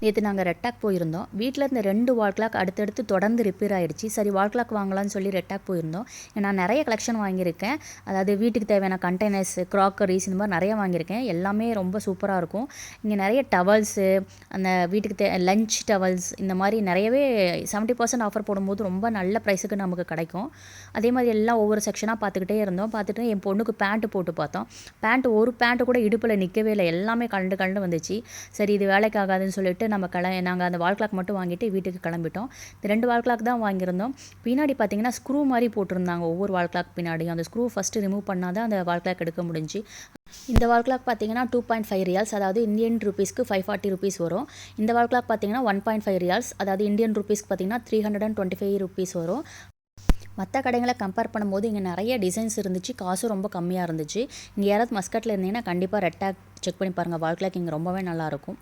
நேற்று நாங்கள் ரெட்டாக் போயிருந்தோம். வீட்டில் இருந்த 2 வால் கிளாக் அடுத்தடுத்து தொடர்ந்து ரிப்பேர் ஆகிடுச்சு. சரி வால் கிளாக் வாங்கலாம்னு சொல்லி ரெட்டாக் போயிருந்தோம். நான் நிறைய கலெக்ஷன் வாங்கியிருக்கேன். அதாவது வீட்டுக்கு தேவையான கண்டெய்னர்ஸ், க்ராக்கரிஸ் இந்த மாதிரி நிறைய வாங்கியிருக்கேன். எல்லாமே ரொம்ப சூப்பராக இருக்கும். இங்கே நிறைய டவல்ஸு, அந்த வீட்டுக்கு லஞ்ச் டவல்ஸ் இந்த மாதிரி நிறையவே 70% ஆஃபர் போடும்போது ரொம்ப நல்ல ப்ரைஸுக்கு நமக்கு கிடைக்கும். அதே மாதிரி எல்லாம் ஒவ்வொரு செக்ஷனாக பார்த்துக்கிட்டே இருந்தோம். பார்த்துட்டு என் பொண்ணுக்கு பேண்ட்டு போட்டு பார்த்தோம். ஒரு பேண்ட்டு கூட இடுப்பில் நிற்கவே இல்லை. எல்லாமே கலண்டு வந்துச்சு. சரி இது வேலைக்கு ஆகாதுன்னு சொல்லிட்டு நாங்கள் அந்த வால் கிளாக் மட்டும் வாங்கிட்டு வீட்டுக்கு கிளம்பிட்டோம். இந்த 2 வால் கிளாக் தான் வாங்கியிருந்தோம். பின்னாடி பார்த்தீங்கன்னா ஸ்க்ரூ மாதிரி போட்டிருந்தாங்க ஒவ்வொரு வால் கிளாக் பின்னாடியும். அந்த ஸ்க்ரூ ஃபஸ்ட்டு ரிமூவ் பண்ணால் தான் அந்த வால் கிளாக் எடுக்க முடிஞ்சு. இந்த வால் கிளாக் பார்த்தீங்கன்னா 2.5 ரியால்ஸ், அதாவது இந்தியன் ருபீஸ்க்கு 540 ருபீஸ் வரும். இந்த வால் கிளாக் பார்த்தீங்கன்னா 1.5 ரியால்ஸ், அதாவது இந்தியன் ருபீஸ்க்கு பார்த்தீங்கன்னா 325 ருபீஸ் வரும். மற்ற கடைகளை கம்பேர் பண்ணும்போது இங்கே நிறைய டிசைன்ஸ் இருந்துச்சு. காசும் ரொம்ப கம்மியாக இருந்துச்சு. இங்கே யாராவது மஸ்கட்டில் இருந்தீங்கன்னா கண்டிப்பாக ரெட்டாக் செக் பண்ணி பாருங்கள். வால் கிளாக் இங்கே ரொம்பவே நல்லாயிருக்கும்.